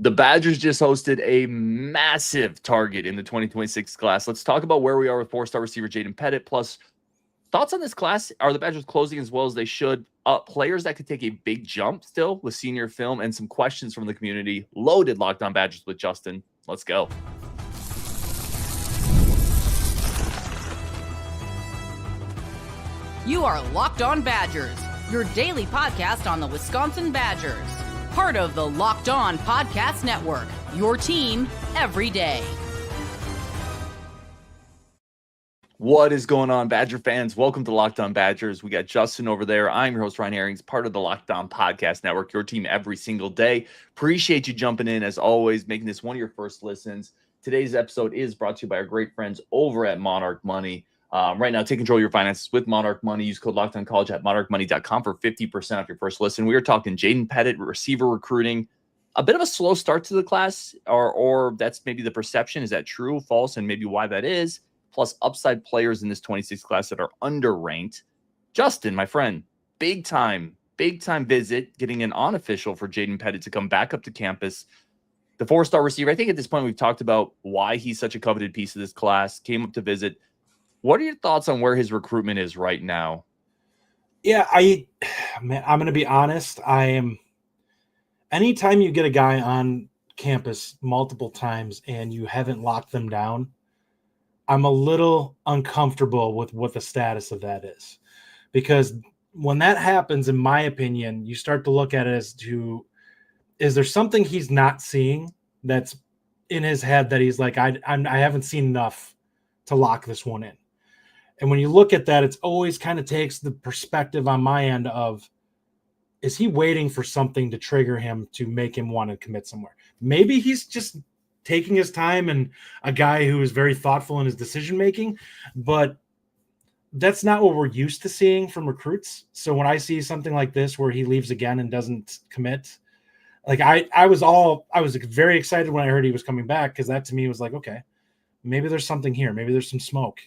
The Badgers just hosted a massive target in the 2026 class. Let's talk about where we are with four-star receiver Jayden Petit. Plus, thoughts on this class. Are the Badgers closing as well as they should? Players that could take a big jump still with senior film, and some questions from the community. Loaded Locked On Badgers with Justin. Let's go. You are Locked On Badgers, your daily podcast on the Wisconsin Badgers. Part of the Locked On Podcast Network, your team every day. What is going on, Badger fans? Welcome to Locked On Badgers. We got Justin over there. I'm your host, Ryan Herrings, part of the Locked On Podcast Network, your team every single day. Appreciate you jumping in, as always, making this one of your first listens. Today's episode is brought to you by our great friends over at Monarch Money. Right now, take control of your finances with Monarch Money. Use code LOCKEDONCollege at monarchmoney.com for 50% off your first listen. We are talking Jayden Petit, receiver recruiting. A bit of a slow start to the class, or that's maybe the perception. Is that true, false, and maybe why that is? Plus upside players in this 26 class that are underranked. Justin, my friend, big time visit, getting an unofficial for Jayden Petit to come back up to campus. The four-star receiver, I think at this point we've talked about why he's such a coveted piece of this class, came up to visit. What are your thoughts on where his recruitment is right now? Yeah, I'm going to be honest. Anytime you get a guy on campus multiple times and you haven't locked them down, I'm a little uncomfortable with what the status of that is. Because when that happens, in my opinion, you start to look at it as to, is there something he's not seeing that's in his head that he's like, I haven't seen enough to lock this one in. And when you look at that, it's always kind of takes the perspective on my end of, is he waiting for something to trigger him to make him want to commit somewhere? Maybe he's just taking his time and a guy who is very thoughtful in his decision-making, but that's not what we're used to seeing from recruits. So when I see something like this where he leaves again and doesn't commit, like I was very excited when I heard he was coming back, because that to me was like, okay, maybe there's something here. Maybe there's some smoke.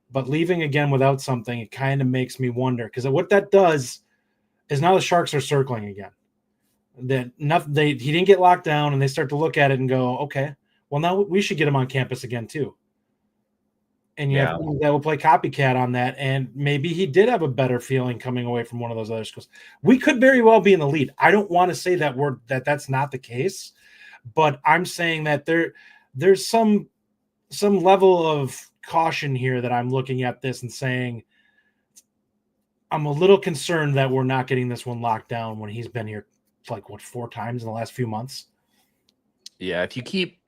But leaving again without something, it kind of makes me wonder, because what that does is now the Sharks are circling again. He didn't get locked down, and they start to look at it and go, okay, well, now we should get him on campus again too. And you have that will play copycat on that, and maybe he did have a better feeling coming away from one of those other schools. We could very well be in the lead. I don't want to say that's not the case, but I'm saying that there's some level of caution here that I'm looking at this and saying, I'm a little concerned that we're not getting this one locked down when he's been here like 4 times in the last few months. Yeah, if you keep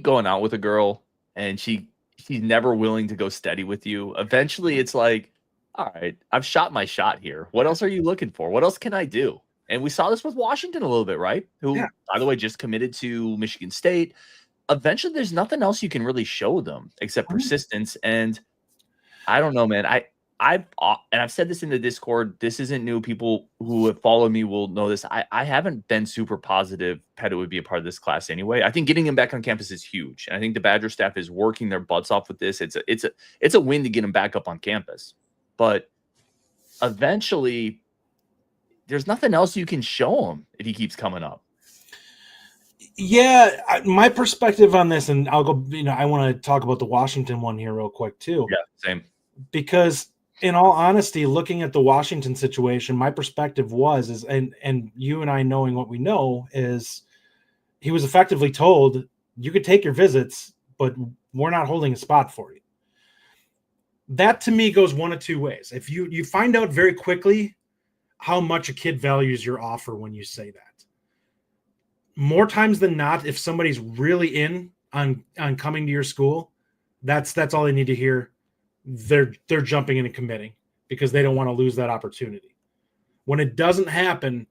going out with a girl and she's never willing to go steady with you, eventually it's like, all right, I've shot my shot here. What else are you looking for? What else can I do? And we saw this with Washington a little bit, right? Who, by the way, just committed to Michigan State. Eventually there's nothing else you can really show them except persistence. And I don't know, man. I've said this in the Discord. This isn't new. People who have followed me will know this. I haven't been super positive Petit would be a part of this class anyway. I think getting him back on campus is huge. And I think the Badger staff is working their butts off with this. It's a win to get him back up on campus. But eventually there's nothing else you can show him if he keeps coming up. Yeah, my perspective on this, and I'll go, I want to talk about the Washington one here real quick too. Yeah, same. Because in all honesty, looking at the Washington situation, my perspective and you and I knowing what we know is he was effectively told, you could take your visits, but we're not holding a spot for you. That to me goes one of two ways. If you find out very quickly how much a kid values your offer when you say that. More times than not, if somebody's really in on coming to your school, that's all they need to hear. They're jumping in and committing because they don't want to lose that opportunity. When it doesn't happen,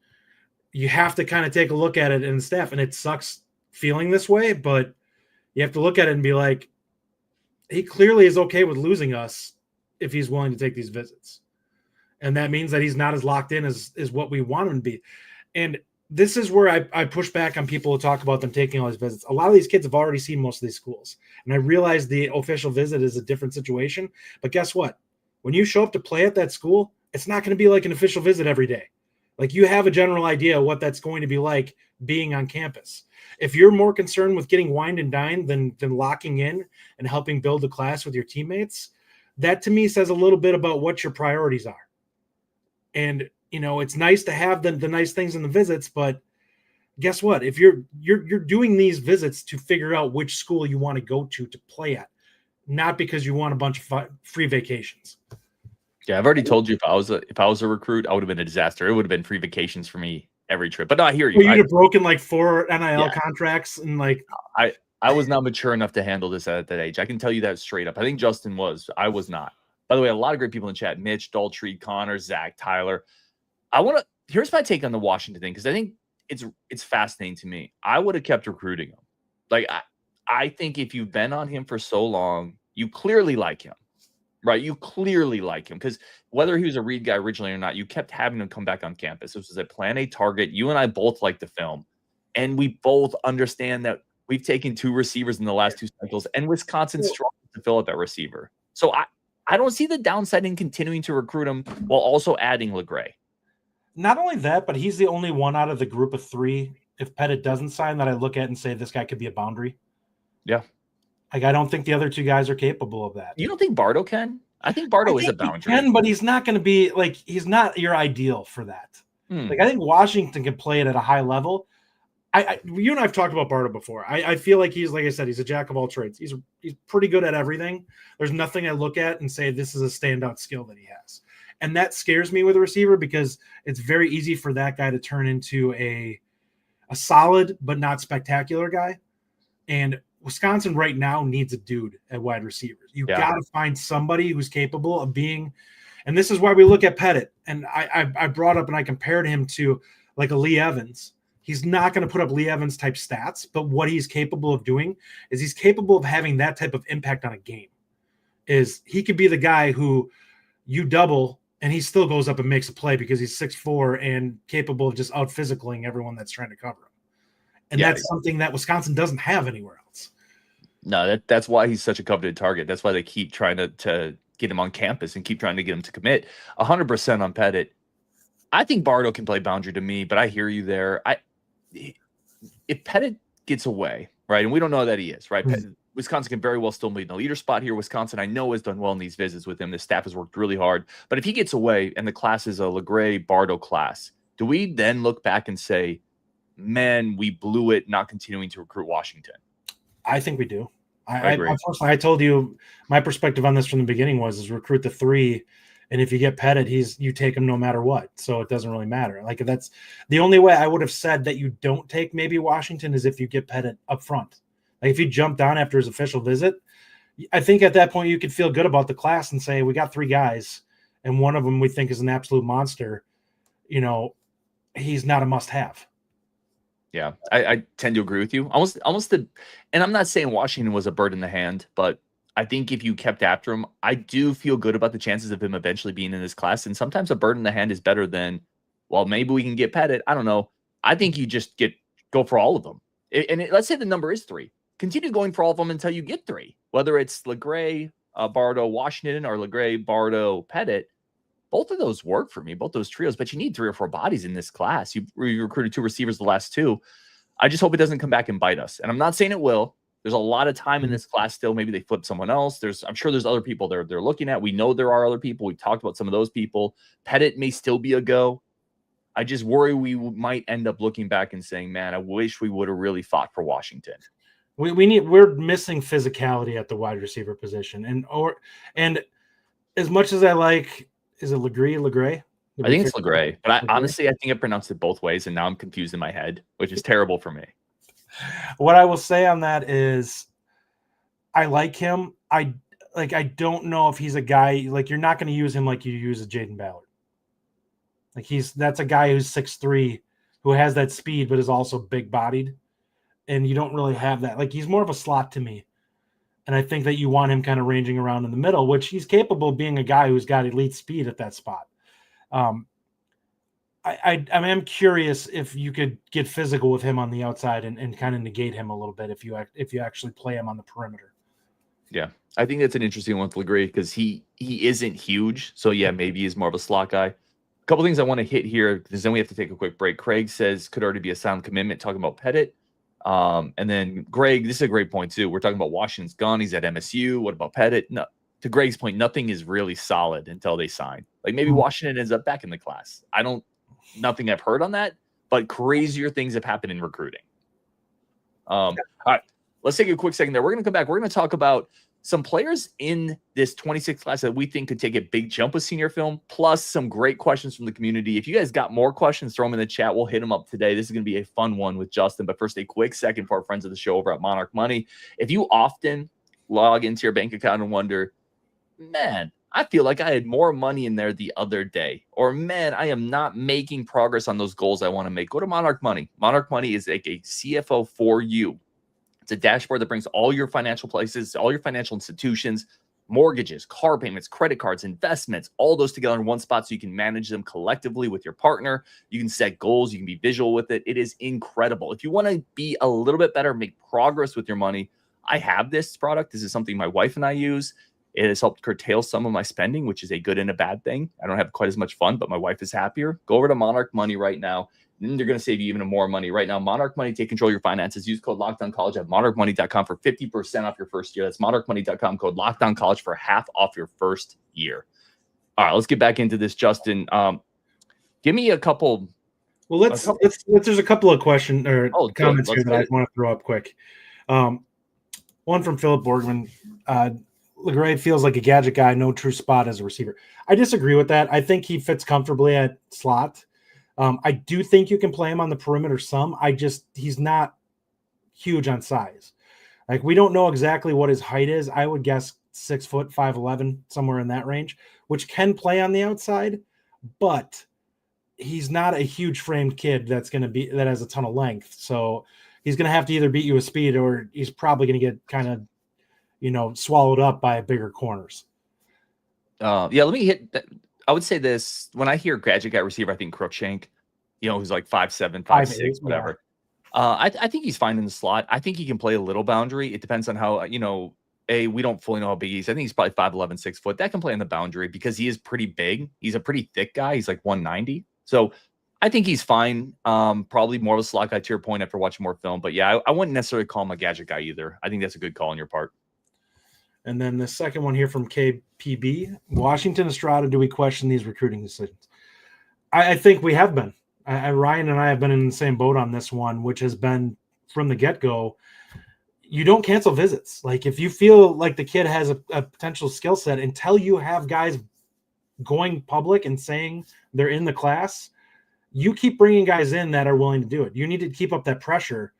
you have to kind of take a look at it and staff, and it sucks feeling this way, but you have to look at it and be like, he clearly is okay with losing us if he's willing to take these visits. And that means that he's not as locked in as what we want him to be. And this is where I push back on people who talk about them taking all these visits. A lot of these kids have already seen most of these schools. And I realize the official visit is a different situation. But guess what? When you show up to play at that school, it's not going to be like an official visit every day. Like you have a general idea what that's going to be like being on campus. If you're more concerned with getting wined and dined than locking in and helping build a class with your teammates, that to me says a little bit about what your priorities are. And, it's nice to have the nice things in the visits, but guess what? If you're doing these visits to figure out which school you want to go to play at, not because you want a bunch of free vacations. Yeah, I've already told you if I was a recruit, I would have been a disaster. It would have been free vacations for me every trip. But no, I hear you. Well, you'd have broken like 4 NIL contracts and like I was not mature enough to handle this at that age. I can tell you that straight up. I think Justin was. I was not. By the way, a lot of great people in the chat: Mitch, Daltrey, Connor, Zach, Tyler. Here's my take on the Washington thing, because I think it's fascinating to me. I would have kept recruiting him. Like I think if you've been on him for so long, you clearly like him. Right, you clearly like him, because whether he was a read guy originally or not, you kept having him come back on campus. This was a Plan A target. You and I both like the film, and we both understand that we've taken 2 receivers in the last 2 cycles, and Wisconsin struggled to fill out that receiver. So I don't see the downside in continuing to recruit him while also adding LeGray. Not only that, but he's the only one out of the group of 3, if Pettit doesn't sign, that I look at and say this guy could be a boundary. Yeah. Like, I don't think the other 2 guys are capable of that. You don't think Bardo can? I think Bardo is a boundary. He can, but he's not going to be like, he's not your ideal for that. Like, I think Washington can play it at a high level. You and I have talked about Bardo before. I feel like he's, like I said, he's a jack of all trades. He's pretty good at everything. There's nothing I look at and say this is a standout skill that he has. And that scares me with a receiver, because it's very easy for that guy to turn into a solid but not spectacular guy. And Wisconsin right now needs a dude at wide receivers. You got to find somebody who's capable of being, and this is why we look at Pettit. And I brought up and I compared him to like a Lee Evans. He's not going to put up Lee Evans type stats, but what he's capable of doing is he's capable of having that type of impact on a game. Is he could be the guy who you double and he still goes up and makes a play because he's 6'4" and capable of just out physicaling everyone that's trying to cover him. And that's something that Wisconsin doesn't have anywhere else. No, that's why he's such a coveted target. That's why they keep trying to get him on campus and keep trying to get him to commit. 100% on Pettit. I think Bardo can play boundary to me, but I hear you there. If Pettit gets away, right, and we don't know that he is, right? Wisconsin can very well still be in the leader spot here. Wisconsin, I know, has done well in these visits with him. The staff has worked really hard. But if he gets away and the class is a LeGray-Bardo class, do we then look back and say, man, we blew it not continuing to recruit Washington? I think we do. I told you my perspective on this from the beginning is recruit the 3, and if you get Pettit, you take him no matter what. So it doesn't really matter. Like, that's the only way I would have said that you don't take maybe Washington is if you get Pettit up front. Like, if you jump down after his official visit, I think at that point you could feel good about the class and say we got 3 guys, and one of them we think is an absolute monster. He's not a must-have. Yeah, I tend to agree with you. And I'm not saying Washington was a bird in the hand, but I think if you kept after him, I do feel good about the chances of him eventually being in this class. And sometimes a bird in the hand is better than, well, maybe we can get Pettit. I don't know. I think you just go for all of them. Let's say the number is 3. Continue going for all of them until you get 3, whether it's LeGray, Bardo, Washington, or LeGray, Bardo, Pettit. Both of those work for me, both those trios, but you need 3 or 4 bodies in this class. You recruited 2 receivers the last 2. I just hope it doesn't come back and bite us. And I'm not saying it will. There's a lot of time in this class still. Maybe they flip someone else. I'm sure there's other people they're looking at. We know there are other people. We've talked about some of those people. Pettit may still be a go. I just worry we might end up looking back and saying, man, I wish we would have really fought for Washington. We're missing physicality at the wide receiver position. And as much as I like, is it LeGray? I think it's LeGray, but honestly, I think I pronounced it both ways, and now I'm confused in my head, which is terrible for me. What I will say on that is I like him. I don't know if he's a guy, like, you're not going to use him like you use a Jaden Ballard. Like, that's a guy who's 6'3", who has that speed, but is also big bodied. And you don't really have that. Like, he's more of a slot to me. And I think that you want him kind of ranging around in the middle, which he's capable of being a guy who's got elite speed at that spot. I am curious if you could get physical with him on the outside and kind of negate him a little bit if you actually play him on the perimeter. Yeah, I think that's an interesting one with LeGray because he isn't huge. So, yeah, maybe he's more of a slot guy. couple things I want to hit here, because then we have to take a quick break. Craig says could already be a sound commitment, talking about Pettit. And then Greg, this is a great point too. We're talking about Washington's gone. He's at MSU. What about Pettit? No, to Greg's point, nothing is really solid until they sign. Like maybe Washington ends up back in the class. Nothing I've heard on that, but crazier things have happened in recruiting. All right, let's take a quick second there. We're going to come back. We're going to talk about some players in this 26 class that we think could take a big jump with senior film, plus some great questions from the community. If you guys got more questions, throw them in the chat. We'll hit them up today. This is going to be a fun one with Justin. But first, a quick second for our friends of the show over at Monarch Money. If you often log into your bank account and wonder, man, I feel like I had more money in there the other day, or man, I am not making progress on those goals I want to make, go to Monarch Money. Monarch Money is like a CFO for you. It's a dashboard that brings all your financial places, all your financial institutions, mortgages, car payments, credit cards, investments, all those together in one spot so you can manage them collectively with your partner. You can set goals. You can be visual with it. It is incredible. If you want to be a little bit better, make progress with your money, I have this product. This is something my wife and I use. It has helped curtail some of my spending, which is a good and a bad thing. I don't have quite as much fun, but my wife is happier. Go over to Monarch Money right now. And they're going to save you even more money right now. Monarch Money, take control of your finances. Use code LOCKEDONCollege at monarchmoney.com for 50% off your first year. That's monarchmoney.com, code LOCKEDONCollege for half off your first year. All right, let's get back into this, Justin. Give me a couple. Well, let's there's a couple of questions or comments here that I want to throw up quick. One from Philip Borgman. LeGray feels like a gadget guy, no true spot as a receiver. I disagree with that. I think he fits comfortably at slot. I do think you can play him on the perimeter some. He's not huge on size. Like, we don't know exactly what his height is. I would guess 6 foot, 5'11", somewhere in that range, which can play on the outside, but he's not a huge framed kid that has a ton of length. So he's going to have to either beat you with speed, or he's probably going to get kind of, swallowed up by bigger corners. Let me hit that. I would say this: when I hear gadget guy receiver, I think Crookshank, who's like 5'7", 5'6", whatever. I think he's fine in the slot. I think he can play a little boundary. It depends on how, we don't fully know how big he is. I think he's probably 5'11", 6 foot. That can play in the boundary because he is pretty big. He's a pretty thick guy. He's like 190. So I think he's fine. Probably more of a slot guy to your point after watching more film. But yeah, I wouldn't necessarily call him a gadget guy either. I think that's a good call on your part. And then the second one here from KPB, Washington Estrada, do we question these recruiting decisions? I think we have been. Ryan and I have been in the same boat on this one, which has been from the get-go, you don't cancel visits. Like, if you feel like the kid has a potential skill set, until you have guys going public and saying they're in the class, you keep bringing guys in that are willing to do it. You need to keep up that pressure.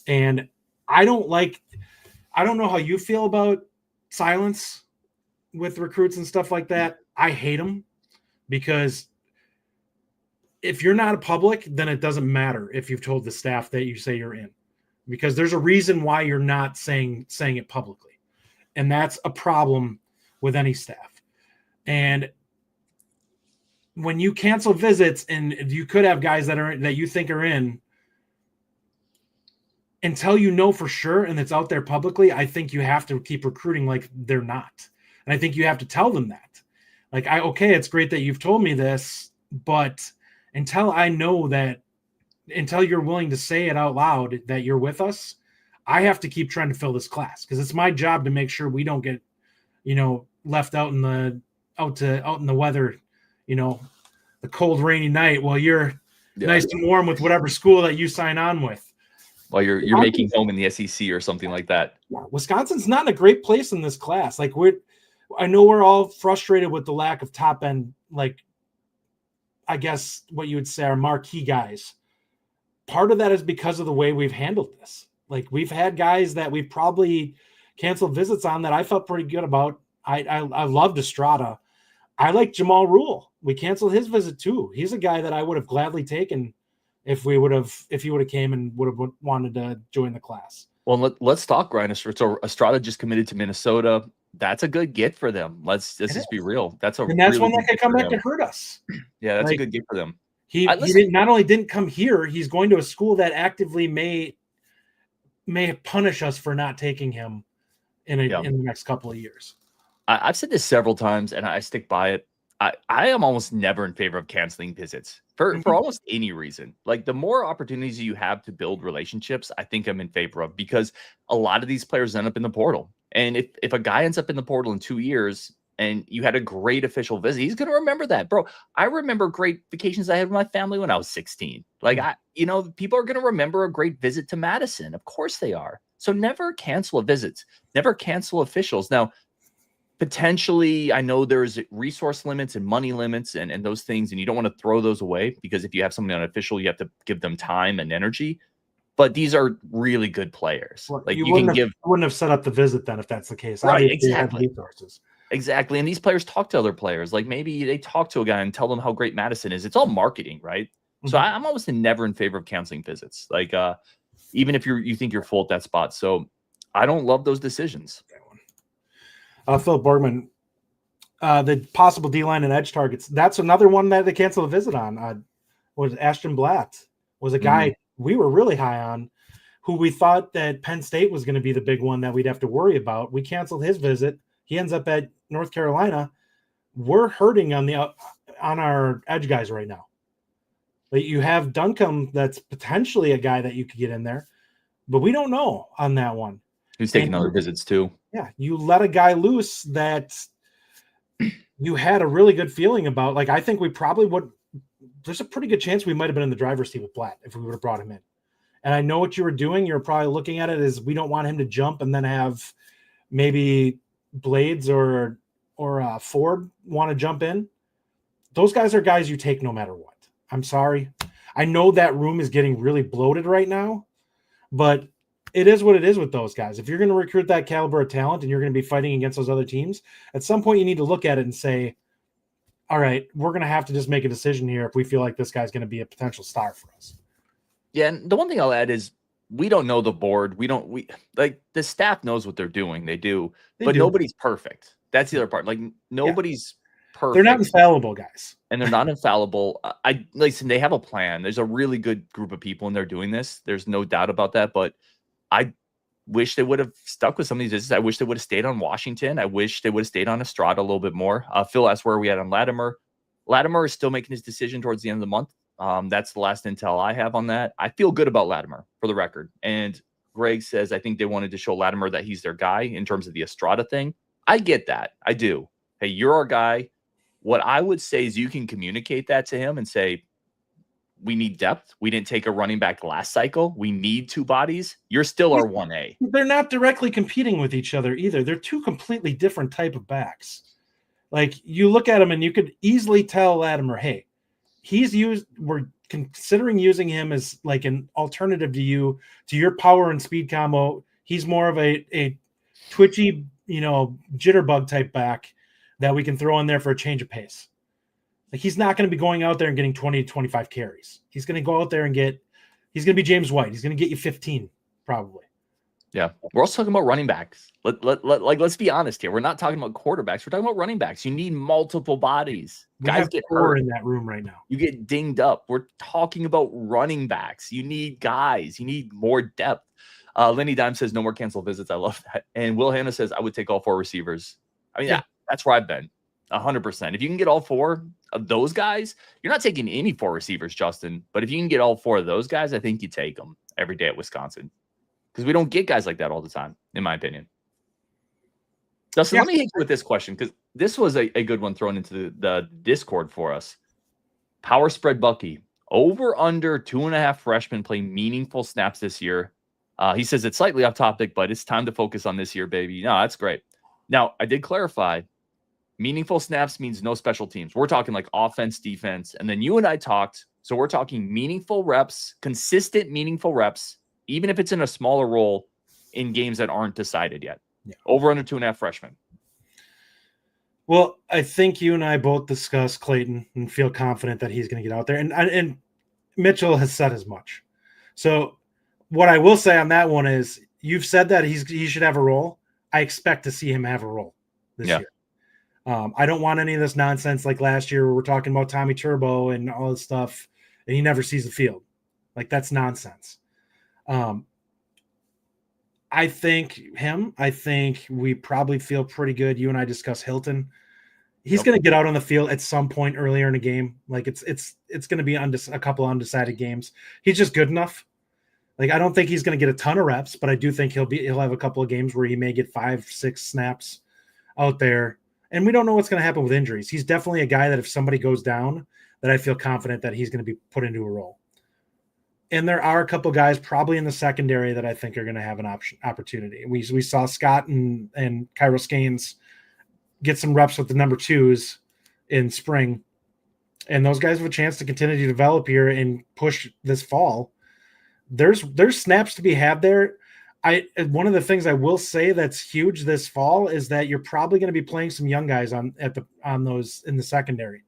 And I don't know how you feel about silence with recruits and stuff like that. I hate them, because if you're not a public, then it doesn't matter if you've told the staff that you say you're in, because there's a reason why you're not saying it publicly. And that's a problem with any staff. And when you cancel visits and you could have guys that you think are in, until you know for sure and it's out there publicly, I think you have to keep recruiting like they're not. And I think you have to tell them that. Like, okay, it's great that you've told me this, but until I know that, until you're willing to say it out loud that you're with us, I have to keep trying to fill this class, because it's my job to make sure we don't get, left out in the weather, the cold, rainy night while you're nice and warm with whatever school that you sign on with. While you're making home in the SEC or something like that. Yeah, Wisconsin's not in a great place in this class. Like, I know we're all frustrated with the lack of top end, like, I guess what you would say are marquee guys. Part of that is because of the way we've handled this. Like, we've had guys that we've probably canceled visits on that I felt pretty good about. I loved Estrada. I like Jamal Rule. We canceled his visit too. He's a guy that I would have gladly taken if he would have came and would have wanted to join the class. Well, let's talk, Ryan. So Estrada just committed to Minnesota. That's a good get for them. Let's just be real. That's one that could come back to hurt us. Yeah, that's a good get for them. He not only didn't come here, he's going to a school that actively may punish us for not taking him in the next couple of years. I've said this several times, and I stick by it. I am almost never in favor of canceling visits for almost any reason. Like the more opportunities you have to build relationships, I think I'm in favor of, because a lot of these players end up in the portal. And if a guy ends up in the portal in 2 years and you had a great official visit, he's going to remember that, bro. I remember great vacations I had with my family when I was 16. Like people are going to remember a great visit to Madison. Of course they are. So never cancel a visit, never cancel officials. Now, potentially, I know there's resource limits and money limits and those things, and you don't want to throw those away, because if you have somebody unofficial, you have to give them time and energy. But these are really good players. Well, like you wouldn't have set up the visit then if that's the case. Right, Obviously, exactly. you have resources. Exactly. And these players talk to other players. Like maybe they talk to a guy and tell them how great Madison is. It's all marketing, right? So I'm almost never in favor of canceling visits. Like even if you think you're full at that spot. So I don't love those decisions. Phil Borgman, the possible D-line and edge targets. That's another one that they canceled a visit on. Was Ashton Blat, was a guy we were really high on, who we thought that Penn State was going to be the big one that we'd have to worry about. We canceled his visit. He ends up at North Carolina. We're hurting on our edge guys right now. But you have Duncombe, that's potentially a guy that you could get in there, but we don't know on that one. Who's taking other visits too? Yeah, you let a guy loose that you had a really good feeling about. Like, I think we probably would. There's a pretty good chance we might have been in the driver's seat with Blatt if we would have brought him in. And I know what you were doing. You're probably looking at it as we don't want him to jump and then have maybe Blades or Ford want to jump in. Those guys are guys you take no matter what. I'm sorry. I know that room is getting really bloated right now, but it is what it is with those guys. If you're going to recruit that caliber of talent and you're going to be fighting against those other teams, at some point you need to look at it and say, all right, we're going to have to just make a decision here if we feel like this guy's going to be a potential star for us. Yeah, and the one thing I'll add is we don't know the board. We like the staff knows what they're doing. They do, but nobody's perfect. That's the other part. Like nobody's perfect. They're not infallible guys. And they're not infallible. Listen, they have a plan. There's a really good group of people and they're doing this. There's no doubt about that. But I wish they would have stuck with some of these visits. I wish they would have stayed on Washington. I wish they would have stayed on Estrada a little bit more. Phil asked where we at on Latimer. Latimer is still making his decision towards the end of the month. That's the last intel I have on that. I feel good about Latimer, for the record. And Greg says, I think they wanted to show Latimer that he's their guy in terms of the Estrada thing. I get that. I do. Hey, you're our guy. What I would say is you can communicate that to him and say, we need depth. We didn't take a running back last cycle. We need two bodies. You're still our 1A. They're not directly competing with each other either. They're two completely different type of backs. Like, you look at him and you could easily tell Latimer, hey, we're considering using him as like an alternative to your power and speed combo. He's more of a twitchy, jitterbug type back that we can throw in there for a change of pace. Like, he's not going to be going out there and getting 20 to 25 carries. He's going to go out there and he's going to be James White. He's going to get you 15 probably. Yeah. We're also talking about running backs. Let's be honest here. We're not talking about quarterbacks. We're talking about running backs. You need multiple bodies. Guys get hurt in that room right now. You get dinged up. We're talking about running backs. You need guys. You need more depth. Lenny Dime says no more cancel visits. I love that. And Will Hanna says I would take all 4 receivers. I mean, yeah, that's where I've been. 100%. If you can get all 4 of those guys, you're not taking any 4 receivers, Justin. But if you can get all 4 of those guys, I think you take them every day at Wisconsin. Because we don't get guys like that all the time, in my opinion. Dustin, let me hit you with this question, because this was a good one thrown into the Discord for us. Power spread Bucky. Over under 2.5 freshmen play meaningful snaps this year. He says it's slightly off topic, but it's time to focus on this year, baby. No, that's great. Now, I did clarify. Meaningful snaps means no special teams. We're talking like offense, defense. And then you and I talked. So we're talking meaningful reps, consistent meaningful reps, even if it's in a smaller role in games that aren't decided yet. Yeah. Over under 2.5 freshmen. Well, I think you and I both discussed Clayton and feel confident that he's going to get out there. And Mitchell has said as much. So what I will say on that one is you've said that he should have a role. I expect to see him have a role this year. I don't want any of this nonsense like last year where we're talking about Tommy Turbo and all this stuff, and he never sees the field. Like, that's nonsense. I think we probably feel pretty good. You and I discussed Hilton. He's going to get out on the field at some point earlier in a game. Like it's going to be a couple undecided games. He's just good enough. Like I don't think he's going to get a ton of reps, but I do think he'll have a couple of games where he may get 5-6 snaps out there. And we don't know what's going to happen with injuries. He's definitely a guy that if somebody goes down, that I feel confident that he's going to be put into a role. And there are a couple guys probably in the secondary that I think are going to have an opportunity. We saw Scott and Kairos Gaines get some reps with the number 2s in spring. And those guys have a chance to continue to develop here and push this fall. There's snaps to be had there. One of the things I will say that's huge this fall is that you're probably going to be playing some young guys on those in the secondary.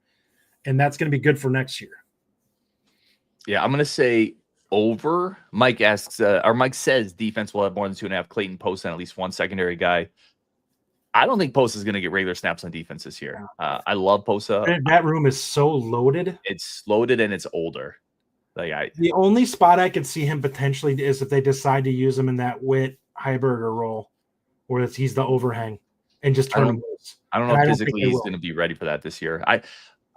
And that's going to be good for next year. Yeah, I'm going to say over. Mike asks, or Mike says defense will have more than 2.5. Clayton Post and at least one secondary guy. I don't think Posa is going to get regular snaps on defense this year. I love Posa. That room is so loaded. It's loaded and it's older. The only spot I could see him potentially is if they decide to use him in that Witt Heiberger role, where he's the overhang and just turn him loose. I don't know if physically he's going to be ready for that this year. I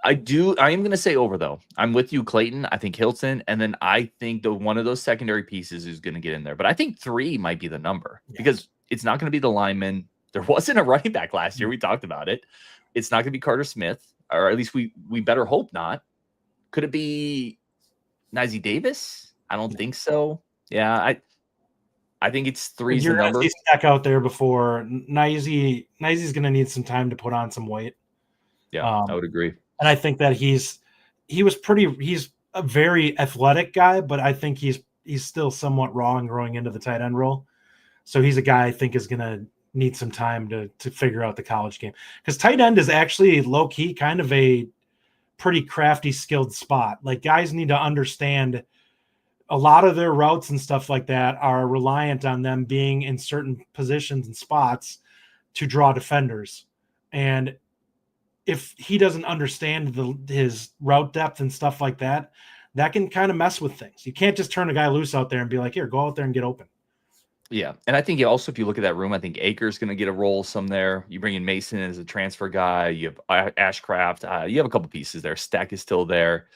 am going to say over though. I'm with you, Clayton. I think Hilton, and then I think one of those secondary pieces is going to get in there. But I think 3 might be the number because it's not going to be the lineman. There wasn't a running back last year. We talked about it. It's not going to be Carter Smith, or at least we better hope not. Could it be Najee Davis? I don't think so. Yeah, I think it's 3's the number. He's stuck out there before. Najee's going to need some time to put on some weight. Yeah, I would agree. And I think that he's a very athletic guy, but I think he's still somewhat raw and growing into the tight end role. So he's a guy I think is going to need some time to figure out the college game, because tight end is actually low key kind of a pretty crafty, skilled spot. Like guys need to understand a lot of their routes and stuff like that are reliant on them being in certain positions and spots to draw defenders. And if he doesn't understand his route depth and stuff like that, that can kind of mess with things. You can't just turn a guy loose out there and be like, here, go out there and get open. Yeah, and I think also if you look at that room, I think Akers going to get a role some there. You bring in Mason as a transfer guy. You have Ashcraft. You have a couple pieces there. Stack is still there.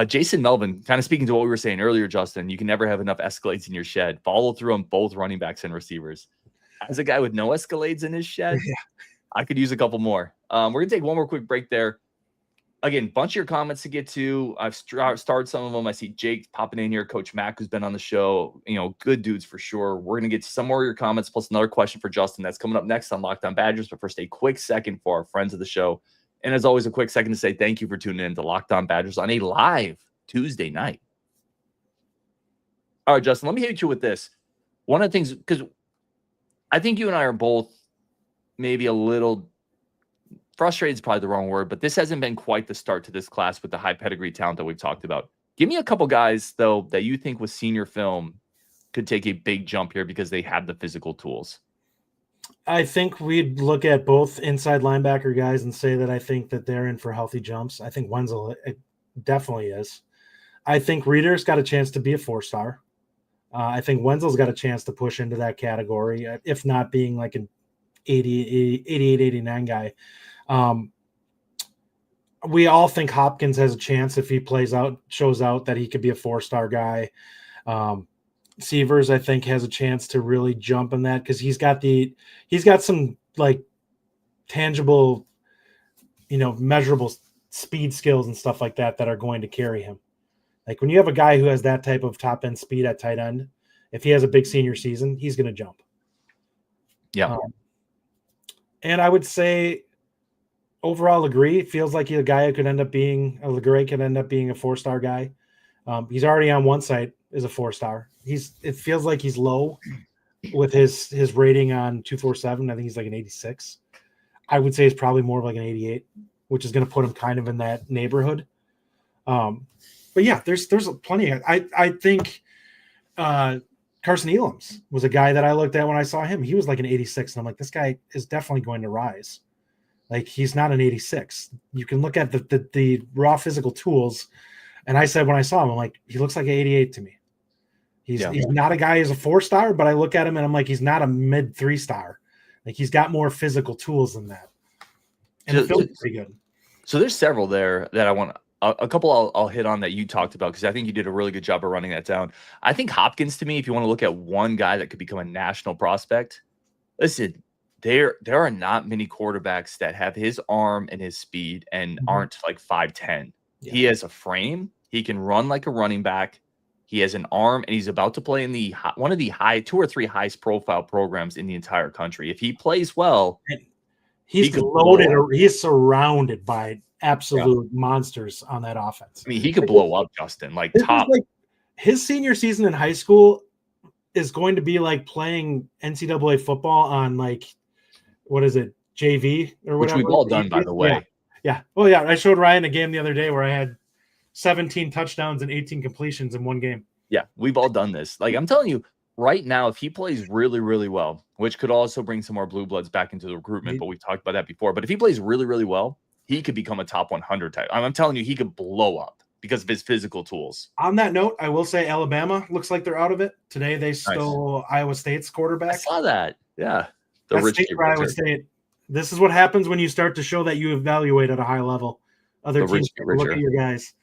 Jason Melvin, kind of speaking to what we were saying earlier, Justin, you can never have enough Escalades in your shed. Follow through on both running backs and receivers. As a guy with no Escalades in his shed, I could use a couple more. We're going to take one more quick break there. Again, bunch of your comments to get to. I've started some of them. I see Jake popping in here. Coach Mac, who's been on the show. Good dudes for sure. We're going to get to some more of your comments, plus another question for Justin. That's coming up next on Locked On Badgers. But first, a quick second for our friends of the show. And as always, a quick second to say thank you for tuning in to Locked On Badgers on a live Tuesday night. All right, Justin, let me hit you with this. One of the things, because I think you and I are both maybe a little frustrated is probably the wrong word, but this hasn't been quite the start to this class with the high pedigree talent that we've talked about. Give me a couple guys, though, that you think with senior film could take a big jump here because they have the physical tools. I think we'd look at both inside linebacker guys and say that I think that they're in for healthy jumps. I think Wenzel definitely is. I think Reeder's got a chance to be a 4-star. I think Wenzel's got a chance to push into that category, if not being like an 88, 89 guy. We all think Hopkins has a chance if he shows out that he could be a 4-star guy. Severs, I think, has a chance to really jump in that because he's got some like tangible, measurable speed skills and stuff like that are going to carry him. Like when you have a guy who has that type of top end speed at tight end, if he has a big senior season, he's going to jump. Yeah. And I would say overall agree. It feels like a guy who could end up being a 4-star guy. He's already on one site as a 4-star. It feels like he's low with his rating on 247. I think he's like an 86. I would say it's probably more of like an 88, which is going to put him kind of in that neighborhood. But yeah, there's plenty. I think Carson Elam's was a guy that I looked at when I saw him. He was like an 86, and I'm like, this guy is definitely going to rise. Like he's not an 86. You can look at the raw physical tools, and I said when I saw him, I'm like, he looks like an 88 to me. He's not a guy who's a 4-star, but I look at him and I'm like, he's not a mid 3-star. Like he's got more physical tools than that. And the field's pretty good. So there's several there that I want. A couple I'll hit on that you talked about because I think you did a really good job of running that down. I think Hopkins, to me, if you want to look at one guy that could become a national prospect, listen, there are not many quarterbacks that have his arm and his speed and aren't like 5'10". Yeah. He has a frame. He can run like a running back. He has an arm, and he's about to play in one of the 2 or 3 highest profile programs in the entire country. If he plays well, he's loaded, or he's surrounded by absolute monsters on that offense. I mean, he could blow up, Justin. Like top. Like, his senior season in high school is going to be like playing NCAA football on like, what is it, JV or whatever. Which we've all done, by the way. Yeah. Well, yeah. I showed Ryan a game the other day where I had 17 touchdowns and 18 completions in one game. Yeah, we've all done this. Like, I'm telling you, right now, if he plays really, really well, which could also bring some more blue bloods back into the recruitment, but we've talked about that before. But if he plays really, really well, he could become a top 100 type. I'm telling you, he could blow up because of his physical tools. On that note, I will say Alabama looks like they're out of it. Today they stole Iowa State's quarterback. I saw that. Yeah. That's State for Iowa State. This is what happens when you start to show that you evaluate at a high level. Other teams look at your guys.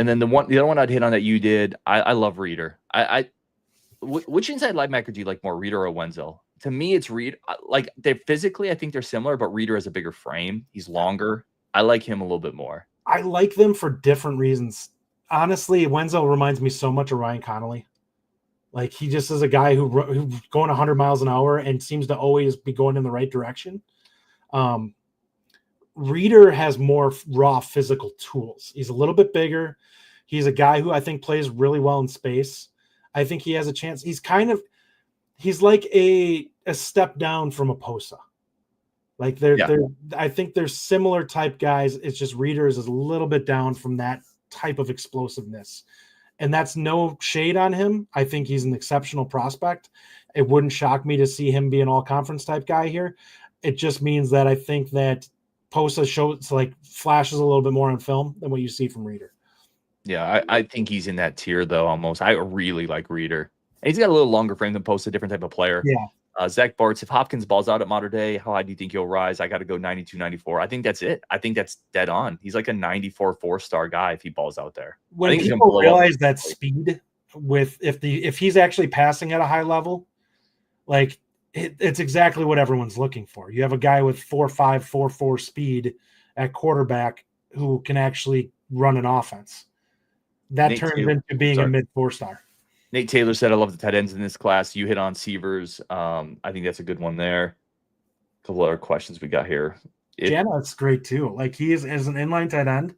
And then the other one I'd hit on that you did, I love Reader. Which inside linebacker do you like more, Reader or Wenzel? To me, it's Reader. Like, they're physically, I think they're similar, but Reader has a bigger frame. He's longer. I like him a little bit more. I like them for different reasons. Honestly, Wenzel reminds me so much of Ryan Connolly. Like, he just is a guy who's going 100 miles an hour and seems to always be going in the right direction. Reader has more raw physical tools. He's a little bit bigger. He's a guy who I think plays really well in space. I think he has a chance. He's like a step down from a Posa. Like I think they're similar type guys. It's just Reader is a little bit down from that type of explosiveness. And that's no shade on him. I think he's an exceptional prospect. It wouldn't shock me to see him be an all-conference type guy here. It just means that I think that Posa flashes a little bit more on film than what you see from Reader. Yeah, I think he's in that tier, though, almost. I really like Reader. And he's got a little longer frame than Posa, different type of player. Yeah. Zach Bartz, if Hopkins balls out at Mater Day, how high do you think he'll rise? I got to go 92, 94. I think that's it. I think that's dead on. He's like a 94 4-star guy if he balls out there. When people realize that speed if he's actually passing at a high level, like it's exactly what everyone's looking for. You have a guy with 4.5, 4.4 speed at quarterback who can actually run an offense. That turns into being a mid 4-star. Nate Taylor said, I love the tight ends in this class. You hit on Sievers. I think that's a good one there. A couple other questions we got here. Janet's great too. Like, he is as an inline tight end.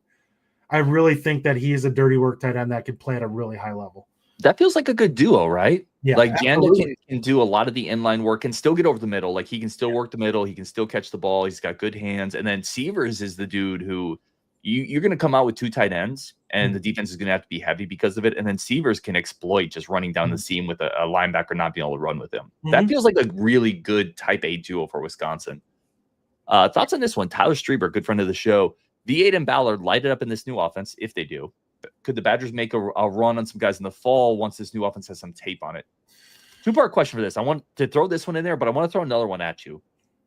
I really think that he is a dirty work tight end that could play at a really high level. That feels like a good duo, right? Yeah. Like, Janet can do a lot of the inline work and still get over the middle. Like, he can still work the middle. He can still catch the ball. He's got good hands. And then Sievers is the dude who you're going to come out with 2 tight ends, and the defense is going to have to be heavy because of it. And then Sievers can exploit just running down the seam with a linebacker not being able to run with him. That feels like a really good type A duo for Wisconsin. Thoughts on this one? Tyler Strieber, good friend of the show. Jaden Ballard lighted up in this new offense, if they do. Could the Badgers make a run on some guys in the fall once this new offense has some tape on it? 2-part question for this. I want to throw this one in there, but I want to throw another one at you.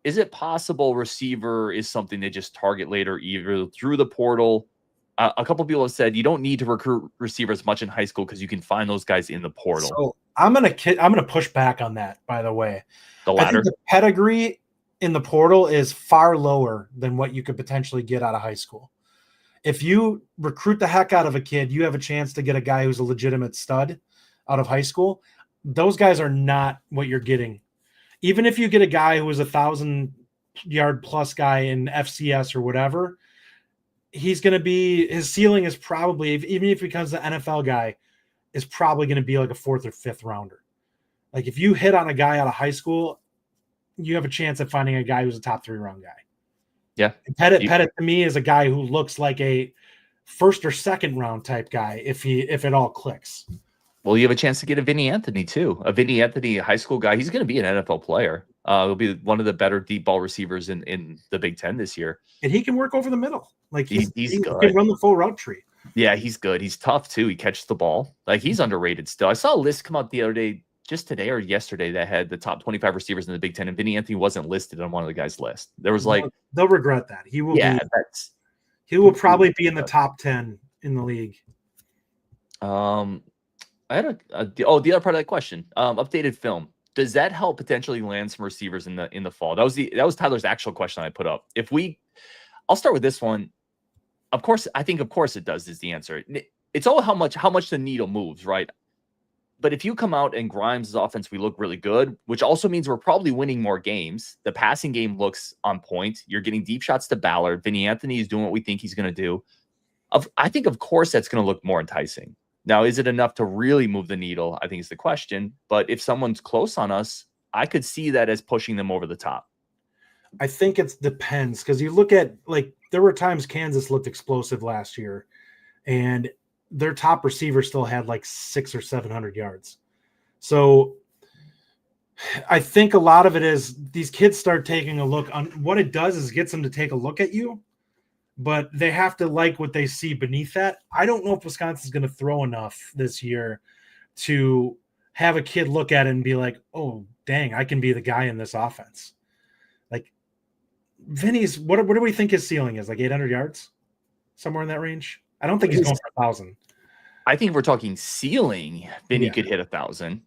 Is it possible receiver is something they just target later, either through the portal? A couple of people have said you don't need to recruit receivers much in high school because you can find those guys in the portal. So I'm gonna push back on that. By the way, the latter. I think the pedigree in the portal is far lower than what you could potentially get out of high school. If you recruit the heck out of a kid, you have a chance to get a guy who's a legitimate stud out of high school. Those guys are not what you're getting. Even if you get a guy who is 1,000-yard plus guy in FCS or whatever, he's going to be, his ceiling is probably, even if he becomes the NFL guy, is probably going to be like a 4th or 5th rounder. Like, if you hit on a guy out of high school, you have a chance at finding a guy who's a top 3 round guy. Yeah. Pettit to me is a guy who looks like a 1st or 2nd round type guy if it all clicks. Well, you have a chance to get a Vinny Anthony too. A Vinny Anthony, high school guy. He's going to be an NFL player. He'll be one of the better deep ball receivers in the Big Ten this year. And he can work over the middle. Like, he good. Can run the full route tree. Yeah, he's good. He's tough too. He catches the ball. Like, he's underrated still. I saw a list come out the other day. just today or yesterday that had the top 25 receivers in the Big Ten, and Vinny Anthony wasn't listed on one of the guys' list. There was like, they'll regret that. He will he will probably be in the top 10 in the league. I had the other part of that question, updated film. Does that help potentially land some receivers in the fall? That was Tyler's actual question I put up. I'll start with this one. Of course it does is the answer. It's all how much the needle moves, right? But if you come out and Grimes' offense, we look really good, which also means we're probably winning more games. The passing game looks on point. You're getting deep shots to Ballard. Vinny Anthony is doing what we think he's going to do. I think, of course, that's going to look more enticing. Now, is it enough to really move the needle? I think is the question. But if someone's close on us, I could see that as pushing them over the top. I think it depends, because you look at, like, there were times Kansas looked explosive last year, and their top receiver still had like 600 or 700 yards. So I think a lot of it is these kids start taking a look on what it does is gets them to take a look at you, but they have to like what they see beneath that. I don't know if Wisconsin's going to throw enough this year to have a kid look at it and be like, oh, dang, I can be the guy in this offense. Like Vinny's, what do we think his ceiling is? Like 800 yards? Somewhere in that range? I don't think he's going for 1,000. I think if we're talking ceiling, Vinny could hit 1,000.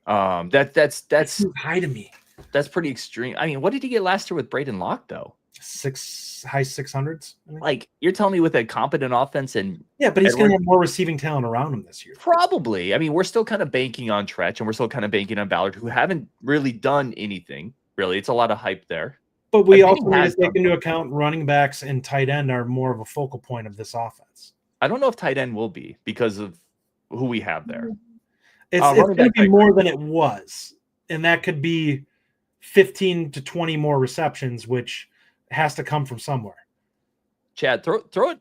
That's too high to me. That's pretty extreme. I mean, what did he get last year with Braden Locke, though? High 600s. Like, you're telling me with a competent offense and but he's going to have more receiving talent around him this year. Probably. I mean, we're still kind of banking on Tretch, and we're still kind of banking on Ballard, who haven't really done anything. Really, it's a lot of hype there. But we also need to take into account running backs and tight end are more of a focal point of this offense. I don't know if tight end will be because of who we have there. It's going to be more than it was, and that could be 15 to 20 more receptions, which has to come from somewhere. Chad, throw it.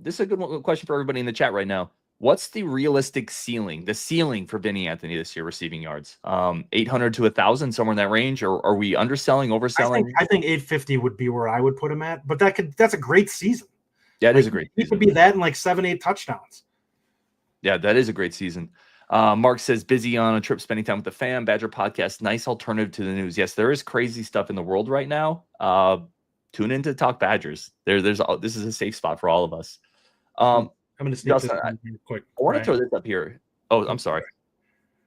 This is a good question for everybody in the chat right now. What's the realistic ceiling? The ceiling for Vinny Anthony this year, receiving yards, 800 to 1,000, somewhere in that range, or are we underselling, overselling? I think 850 would be where I would put him at, but that's a great season. Yeah, it is a great season. It could be that and like 7-8 touchdowns. Yeah, that is a great season. Mark says, busy on a trip spending time with the fam. Badger podcast, nice alternative to the news. Yes, there is crazy stuff in the world right now. Tune in to Talk Badgers. This is a safe spot for all of us. I'm going to sneak this in quick. I want to throw this up here. Oh, I'm sorry.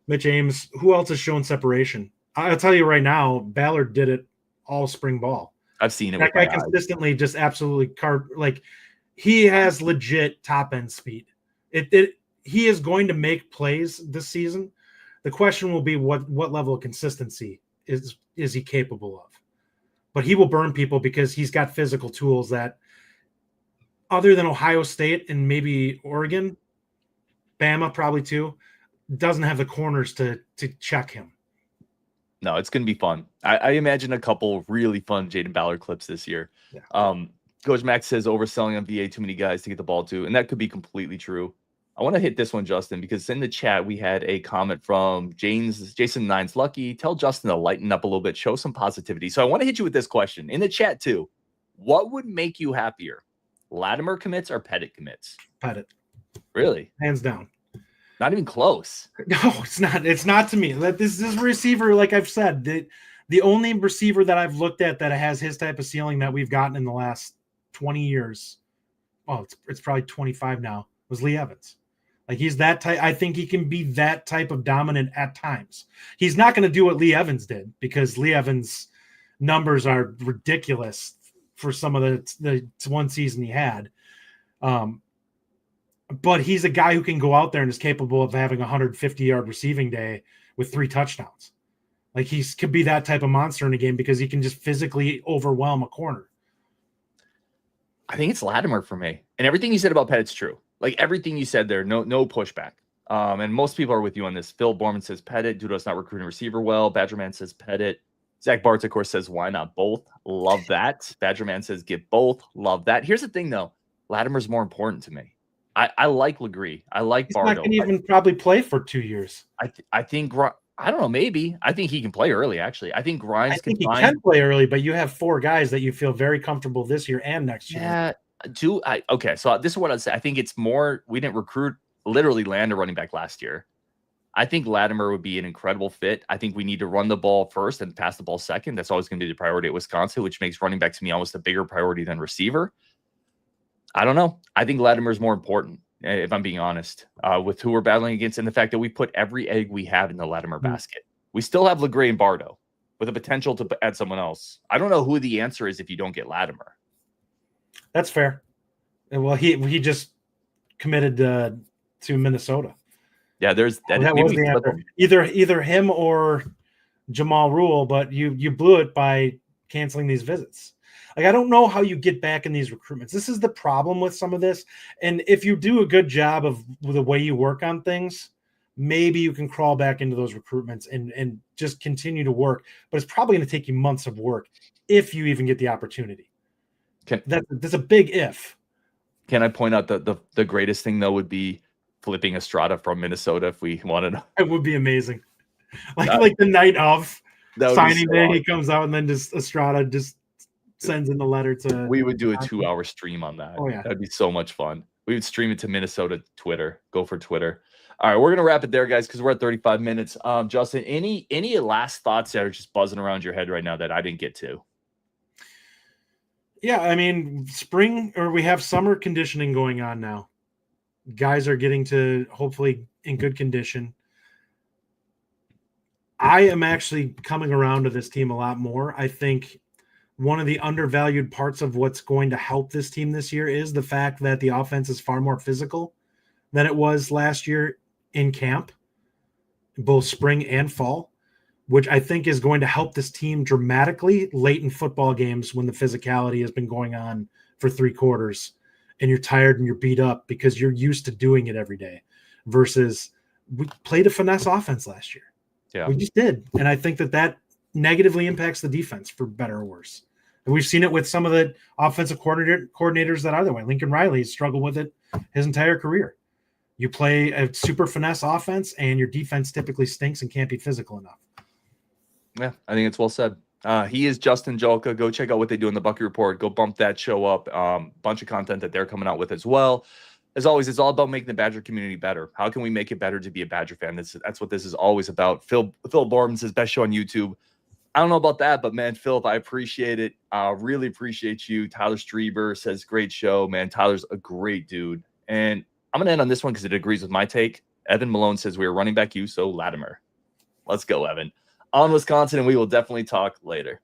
Mitch James, who else is showing separation? I'll tell you right now, Ballard did it all spring ball. I've seen it. That guy consistently just absolutely he has legit top end speed. He is going to make plays this season. The question will be what level of consistency is he capable of? But he will burn people because he's got physical tools that, other than Ohio State and maybe Oregon, Bama probably too, doesn't have the corners to check him. No, it's going to be fun. I imagine a couple really fun Jaden Ballard clips this year. Yeah. Coach Max says overselling on VA, too many guys to get the ball to, and that could be completely true. I want to hit this one, Justin, because in the chat we had a comment from Jason Nine's Lucky. Tell Justin to lighten up a little bit, show some positivity. So I want to hit you with this question in the chat too. What would make you happier? Latimer commits or Pettit commits? Pettit. Really? Hands down. Not even close. No, it's not. It's not to me. This receiver, like I've said, the only receiver that I've looked at that has his type of ceiling that we've gotten in the last 20 years, well, it's probably 25 now, was Lee Evans. Like, he's that type. I think he can be that type of dominant at times. He's not going to do what Lee Evans did, because Lee Evans' numbers are ridiculous for some of the one season he had. But he's a guy who can go out there and is capable of having a 150-yard receiving day with 3 touchdowns. Like, he could be that type of monster in a game because he can just physically overwhelm a corner. I think it's Latimer for me. And everything you said about Pettit's true. Like, everything you said there, no pushback. And most people are with you on this. Phil Borman says Pettit. Dudo's not recruiting receiver well. Badgerman says Pettit. Zach Bartz, of course, says, why not both? Love that. Badgerman says, get both. Love that. Here's the thing, though. Latimer's more important to me. I like Legree. I like Bardo. He's not going to even probably play for 2 years. I think, I don't know, maybe. I think he can play early, actually. I think Grimes he can play early, but you have 4 guys that you feel very comfortable this year and next year. Yeah. Okay, so this is what I'd say. I think it's more, we didn't recruit, literally land a running back last year. I think Latimer would be an incredible fit. I think we need to run the ball first and pass the ball second. That's always going to be the priority at Wisconsin, which makes running back to me almost a bigger priority than receiver. I don't know. I think Latimer is more important, if I'm being honest, with who we're battling against and the fact that we put every egg we have in the Latimer basket. We still have LeGray and Bardo with the potential to add someone else. I don't know who the answer is if you don't get Latimer. That's fair. Well, he just committed to Minnesota. Yeah, there's that. That was the answer. Either him or Jamal Rule, but you blew it by canceling these visits. Like, I don't know how you get back in these recruitments. This is the problem with some of this. And if you do a good job of the way you work on things, maybe you can crawl back into those recruitments and just continue to work. But it's probably going to take you months of work if you even get the opportunity. That's a big if. Can I point out that the greatest thing, though, would be flipping Estrada from Minnesota if we wanted to. It would be amazing. Like the night of signing day, awesome. he comes out and then just Estrada just sends in the letter to. We would do a 2-hour stream on that. Oh, yeah. That'd be so much fun. We would stream it to Minnesota Twitter. Go for Twitter. All right, we're gonna wrap it there, guys, because we're at 35 minutes. Justin, any last thoughts that are just buzzing around your head right now that I didn't get to? Yeah, I mean, we have summer conditioning going on now. Guys are getting to hopefully in good condition. I am actually coming around to this team a lot more. I think one of the undervalued parts of what's going to help this team this year is the fact that the offense is far more physical than it was last year in camp, both spring and fall, which I think is going to help this team dramatically late in football games when the physicality has been going on for 3 quarters and you're tired and you're beat up because you're used to doing it every day versus we played a finesse offense last year. Yeah, we just did. And I think that negatively impacts the defense for better or worse. And we've seen it with some of the offensive coordinators that are the way. Lincoln Riley struggled with it his entire career. You play a super finesse offense and your defense typically stinks and can't be physical enough. Yeah, I think it's well said. He is Justin Jolka. Go check out what they do in the Bucky Report. Go bump that show up. Bunch of content that they're coming out with as well. As always, it's all about making the Badger community better. How can we make it better to be a Badger fan? That's what this is always about. Phil Borman says best show on YouTube. I don't know about that, but man, Philip, I appreciate it. Really appreciate you. Tyler Strieber says great show, man. Tyler's a great dude. And I'm going to end on this one because it agrees with my take. Evan Malone says we are running back you, so Latimer. Let's go, Evan. On Wisconsin, and we will definitely talk later.